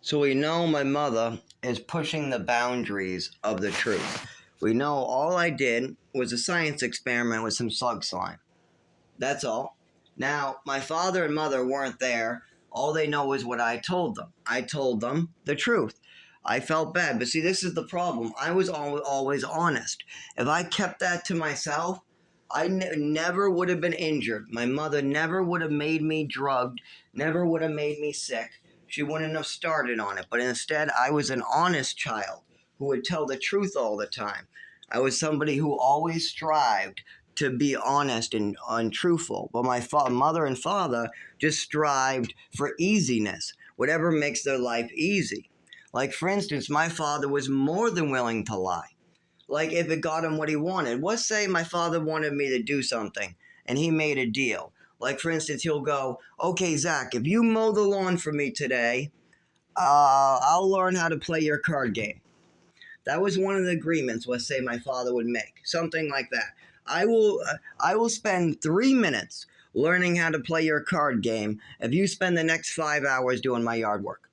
So we know my mother is pushing the boundaries of the truth. We know all I did was a science experiment with some slug slime. That's all. Now, my father and mother weren't there. All they know is what I told them. I told them the truth. I felt bad. But see, this is the problem. I was always honest. If I kept that to myself, never would have been injured. My mother never would have made me drugged, never would have made me sick. She wouldn't have started on it. But instead, I was an honest child who would tell the truth all the time. I was somebody who always strived to be honest and truthful. But my mother and father just strived for easiness, whatever makes their life easy. Like, for instance, my father was more than willing to lie. Like, if it got him what he wanted. Let's say my father wanted me to do something and he made a deal. Like, for instance, he'll go, okay, Zach, if you mow the lawn for me today, I'll learn how to play your card game. That was one of the agreements, let's say, my father would make. Something like that. I will spend 3 minutes learning how to play your card game if you spend the next 5 hours doing my yard work.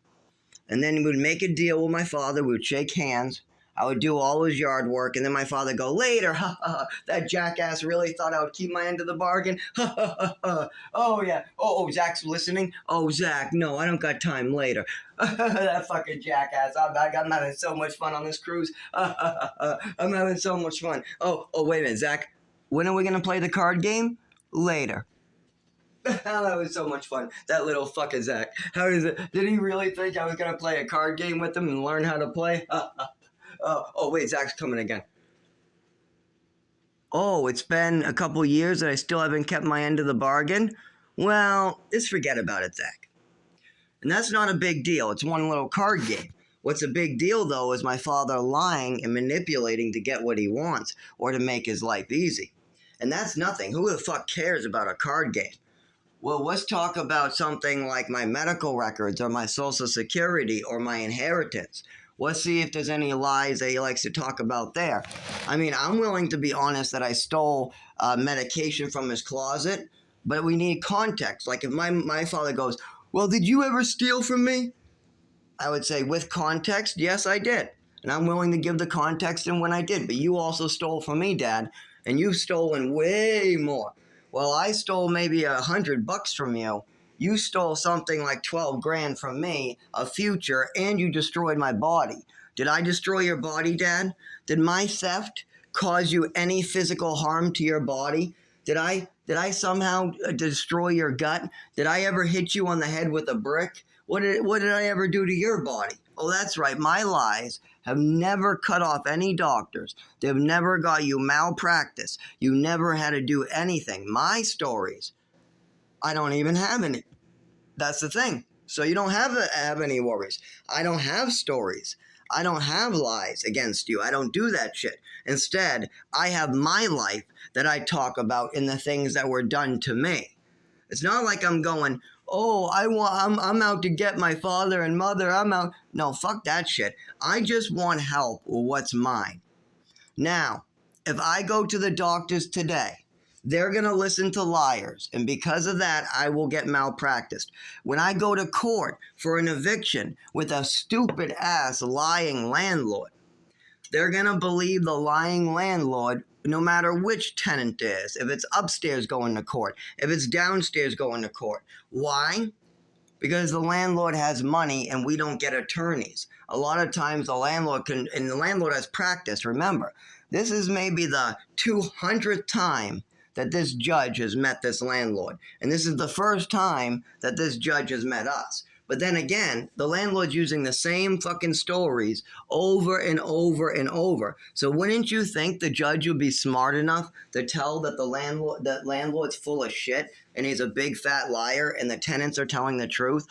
And then we would make a deal with my father. We would shake hands. I would do all his yard work, and then my father would go, later, ha ha ha, that jackass really thought I would keep my end of the bargain, ha ha ha ha, oh yeah, oh, Zach's listening, oh, Zach, no, I don't got time, later, that fucking jackass, I'm having so much fun on this cruise, I'm having so much fun, oh, wait a minute, Zach, when are we going to play the card game? Later. That was so much fun. That little fucking Zach. How is it? Did he really think I was going to play a card game with him and learn how to play? Wait, Zach's coming again. Oh, it's been a couple years that I still haven't kept my end of the bargain? Well, just forget about it, Zach. And that's not a big deal. It's one little card game. What's a big deal, though, is my father lying and manipulating to get what he wants or to make his life easy. And that's nothing. Who the fuck cares about a card game? Well, let's talk about something like my medical records or my social security or my inheritance. Let's see if there's any lies that he likes to talk about there. I mean, I'm willing to be honest that I stole medication from his closet, but we need context. Like if my father goes, well, did you ever steal from me? I would say with context, yes, I did. And I'm willing to give the context in when I did. But you also stole from me, Dad, and you've stolen way more. Well, I stole maybe $100 from you. You stole something like 12 grand from me, a future, and you destroyed my body. Did I destroy your body, Dad? Did my theft cause you any physical harm to your body? Did I somehow destroy your gut? Did I ever hit you on the head with a brick? What did I ever do to your body? Oh, that's right. My lies have never cut off any doctors. They've never got you malpractice. You never had to do anything. My stories, I don't even have any. That's the thing. So you don't have any worries. I don't have stories. I don't have lies against you. I don't do that shit. Instead, I have my life that I talk about in the things that were done to me. It's not like I'm going, oh, I'm out to get my father and mother. I'm out. No, fuck that shit. I just want help with what's mine. Now, if I go to the doctors today, they're going to listen to liars, and because of that, I will get malpracticed. When I go to court for an eviction with a stupid-ass lying landlord, they're going to believe the lying landlord no matter which tenant is. If it's upstairs going to court, if it's downstairs going to court. Why? Because the landlord has money and we don't get attorneys. A lot of times the landlord and the landlord has practice. Remember, this is maybe the 200th time that this judge has met this landlord. And this is the first time that this judge has met us. But then again, the landlord's using the same fucking stories over and over and over. So wouldn't you think the judge would be smart enough to tell that the landlord's full of shit and he's a big fat liar and the tenants are telling the truth?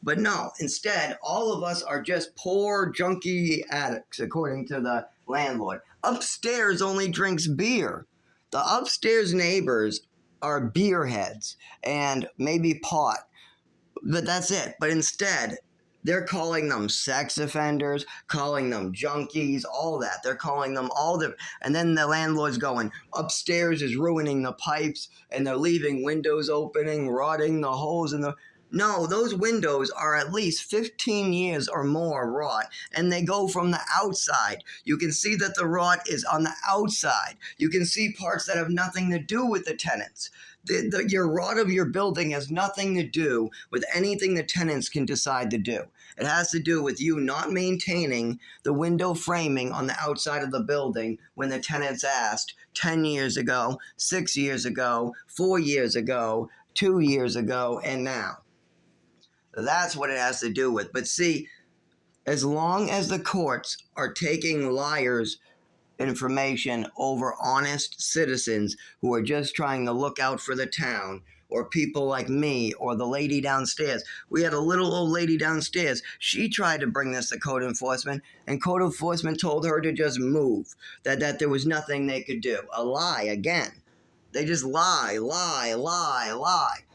But no, instead, all of us are just poor junkie addicts, according to the landlord. Upstairs only drinks beer. The upstairs neighbors are beer heads and maybe pot. But that's it. But instead, they're calling them sex offenders, calling them junkies, all that. They're calling them all the... And then the landlord's going, upstairs is ruining the pipes, and they're leaving windows opening, rotting the holes in the... No, those windows are at least 15 years or more rot, and they go from the outside. You can see that the rot is on the outside. You can see parts that have nothing to do with the tenants. Your rot of your building has nothing to do with anything the tenants can decide to do. It has to do with you not maintaining the window framing on the outside of the building when the tenants asked 10 years ago, 6 years ago, 4 years ago, 2 years ago, and now. That's what it has to do with. But see, as long as the courts are taking liars' information over honest citizens who are just trying to look out for the town, or people like me, or the lady downstairs. We had a little old lady downstairs. She tried to bring this to code enforcement, and code enforcement told her to just move, that there was nothing they could do. A lie again. They just lie.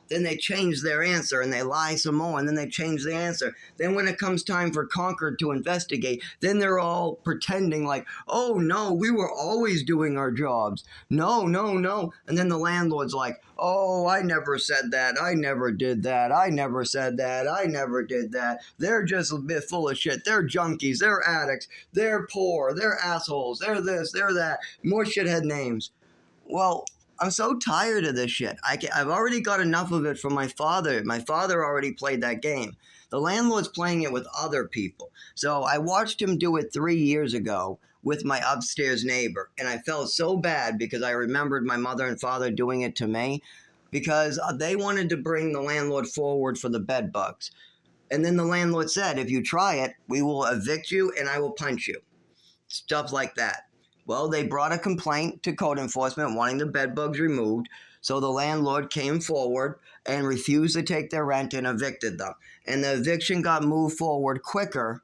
Then they change their answer and they lie some more, and then they change the answer. Then when it comes time for Concord to investigate, then they're all pretending like, oh no, we were always doing our jobs. No. And then the landlord's like, oh, I never said that. I never did that. I never said that. I never did that. They're just a bit full of shit. They're junkies. They're addicts. They're poor. They're assholes. They're this. They're that. More shithead names. Well, I'm so tired of this shit. I've already got enough of it from my father. My father already played that game. The landlord's playing it with other people. So I watched him do it 3 years ago with my upstairs neighbor. And I felt so bad because I remembered my mother and father doing it to me because they wanted to bring the landlord forward for the bed bugs. And then the landlord said, if you try it, we will evict you and I will punch you. Stuff like that. Well, they brought a complaint to code enforcement wanting the bed bugs removed, so the landlord came forward and refused to take their rent and evicted them. And the eviction got moved forward quicker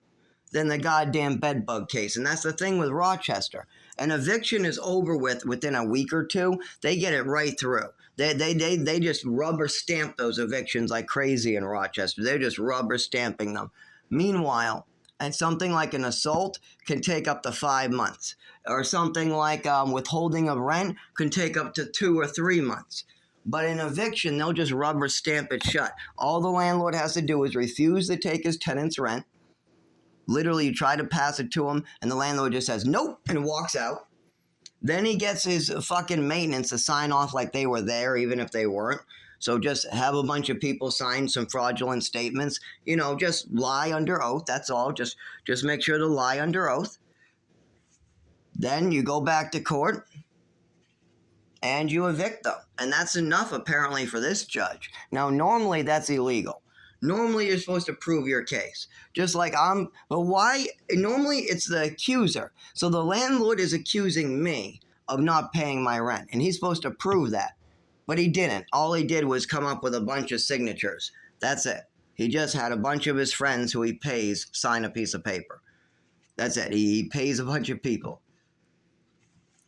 than the goddamn bed bug case. And that's the thing with Rochester. An eviction is over with within a week or two. They get it right through. They just rubber stamp those evictions like crazy in Rochester. They're just rubber stamping them. Meanwhile, and something like an assault can take up to 5 months. Or something like withholding of rent can take up to 2 or 3 months. But in eviction, they'll just rubber stamp it shut. All the landlord has to do is refuse to take his tenant's rent. Literally, you try to pass it to him, and the landlord just says, nope, and walks out. Then he gets his fucking maintenance to sign off like they were there, even if they weren't. So just have a bunch of people sign some fraudulent statements. You know, just lie under oath. That's all. Just make sure to lie under oath. Then you go back to court and you evict them. And that's enough, apparently, for this judge. Now, normally that's illegal. Normally you're supposed to prove your case. Just like but why? Normally it's the accuser. So the landlord is accusing me of not paying my rent. And he's supposed to prove that. But he didn't. All he did was come up with a bunch of signatures. That's it. He just had a bunch of his friends who he pays sign a piece of paper. That's it. He pays a bunch of people.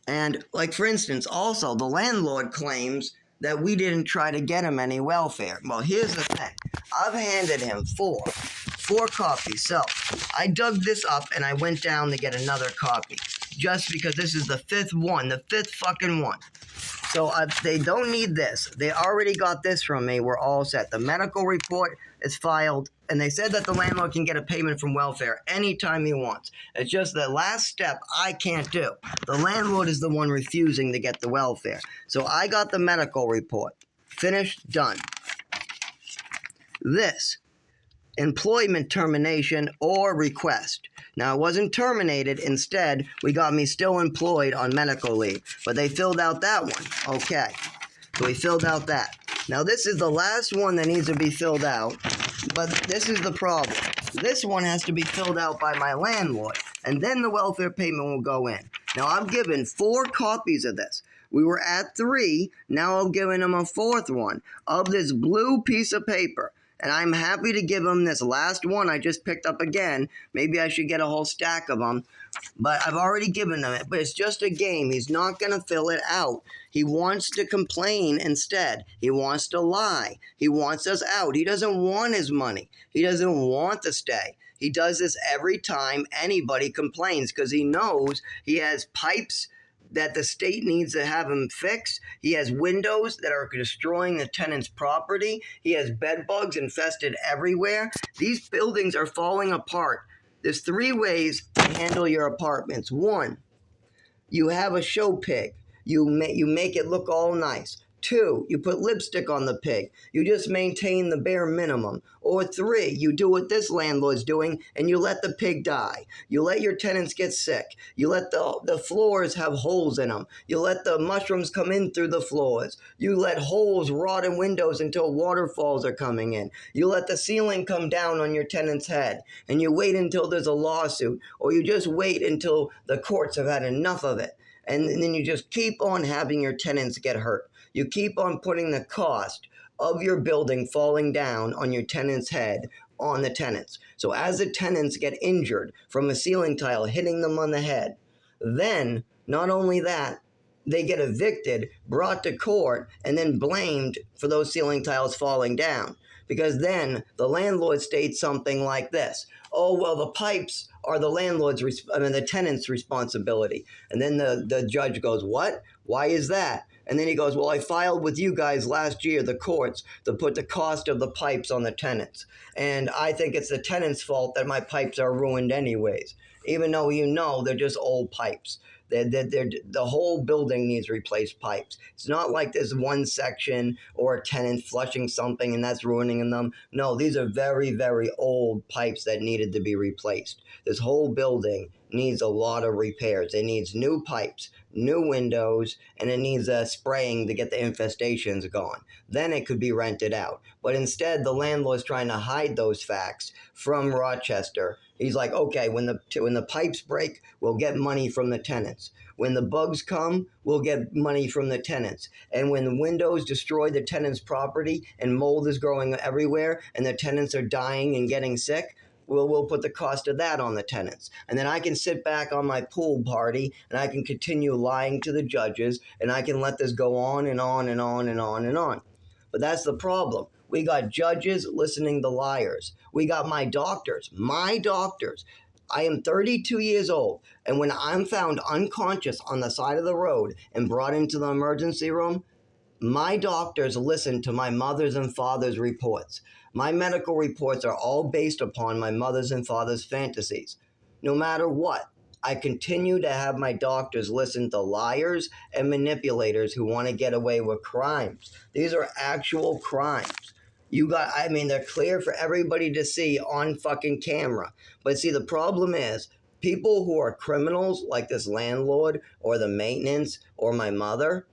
And, like, for instance, also, the landlord claims that we didn't try to get him any welfare. Well, here's the thing. I've handed him four copies. So, I dug this up and I went down to get another copy. Just because this is the fifth fucking one. So they don't need this. They already got this from me. We're all set. The medical report is filed, and they said that the landlord can get a payment from welfare anytime he wants. It's just the last step I can't do. The landlord is the one refusing to get the welfare. So I got the medical report. Finished, done. This, employment termination or request. Now, it wasn't terminated. Instead, we got me still employed on medical leave. But they filled out that one. Okay. So we filled out that. Now, this is the last one that needs to be filled out. But this is the problem. This one has to be filled out by my landlord. And then the welfare payment will go in. Now, I'm given 4 copies of this. We were at 3. Now I'm giving him a 4th one of this blue piece of paper. And I'm happy to give him this last one I just picked up again. Maybe I should get a whole stack of them. But I've already given him it. But it's just a game. He's not going to fill it out. He wants to complain instead. He wants to lie. He wants us out. He doesn't want his money. He doesn't want to stay. He does this every time anybody complains because he knows he has pipes that the state needs to have him fixed. He has windows that are destroying the tenant's property. He has bed bugs infested everywhere. These buildings are falling apart. There's 3 ways to handle your apartments. 1, you have a show pig. You make it look all nice. 2, you put lipstick on the pig. You just maintain the bare minimum. Or 3, you do what this landlord's doing and you let the pig die. You let your tenants get sick. You let the floors have holes in them. You let the mushrooms come in through the floors. You let holes rot in windows until waterfalls are coming in. You let the ceiling come down on your tenant's head. And you wait until there's a lawsuit. Or you just wait until the courts have had enough of it. And then you just keep on having your tenants get hurt. You keep on putting the cost of your building falling down on your tenant's head on the tenants. So as the tenants get injured from a ceiling tile hitting them on the head, then not only that, they get evicted, brought to court, and then blamed for those ceiling tiles falling down. Because then the landlord states something like this: oh, well, the pipes are the tenant's responsibility. And then the judge goes, what? Why is that? And then he goes, well, I filed with you guys last year, the courts, to put the cost of the pipes on the tenants. And I think it's the tenant's fault that my pipes are ruined anyways, even though they're just old pipes. The whole building needs replaced pipes. It's not like there's one section or a tenant flushing something and that's ruining them. No, these are very, very old pipes that needed to be replaced. This whole building needs a lot of repairs. It needs new pipes, new windows, and it needs spraying to get the infestations gone. Then it could be rented out. But instead, the landlord's trying to hide those facts from Rochester. He's like, okay, when the pipes break, we'll get money from the tenants. When the bugs come, we'll get money from the tenants. And when the windows destroy the tenant's property and mold is growing everywhere and the tenants are dying and getting sick, we'll put the cost of that on the tenants. And then I can sit back on my pool party and I can continue lying to the judges and I can let this go on and on and on and on and on. But that's the problem. We got judges listening to liars. We got my doctors. I am 32 years old, and when I'm found unconscious on the side of the road and brought into the emergency room, my doctors listen to my mother's and father's reports. My medical reports are all based upon my mother's and father's fantasies. No matter what, I continue to have my doctors listen to liars and manipulators who want to get away with crimes. These are actual crimes. They're clear for everybody to see on fucking camera. But see, the problem is, people who are criminals, like this landlord or the maintenance or my mother,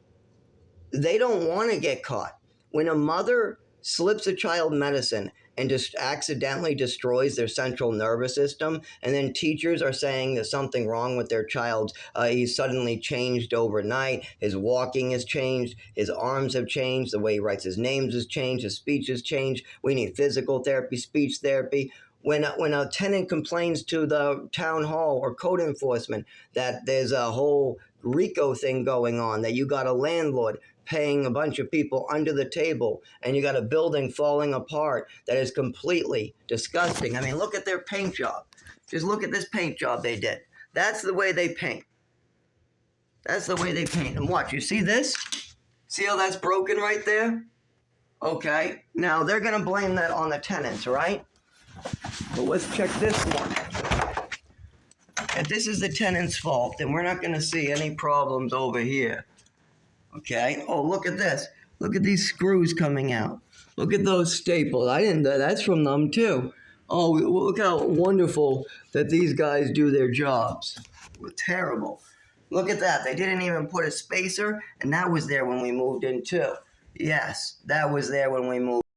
they don't want to get caught. When a mother slips a child medicine and just accidentally destroys their central nervous system, and then teachers are saying there's something wrong with their child, he's suddenly changed overnight, his walking has changed, his arms have changed, the way he writes his names has changed, his speech has changed, we need physical therapy, speech therapy. When a tenant complains to the town hall or code enforcement that there's a whole RICO thing going on, that you got a landlord paying a bunch of people under the table, and you got a building falling apart that is completely disgusting. I mean, look at their paint job. Just look at this paint job they did. That's the way they paint. And watch, you see this? See how that's broken right there? Okay, now they're going to blame that on the tenants, right? But let's check this one. If this is the tenant's fault, then we're not going to see any problems over here. Okay. Oh, look at this. Look at these screws coming out. Look at those staples. That's from them too. Oh, look how wonderful that these guys do their jobs. Terrible. Look at that. They didn't even put a spacer, and that was there when we moved in too. Yes, that was there when we moved.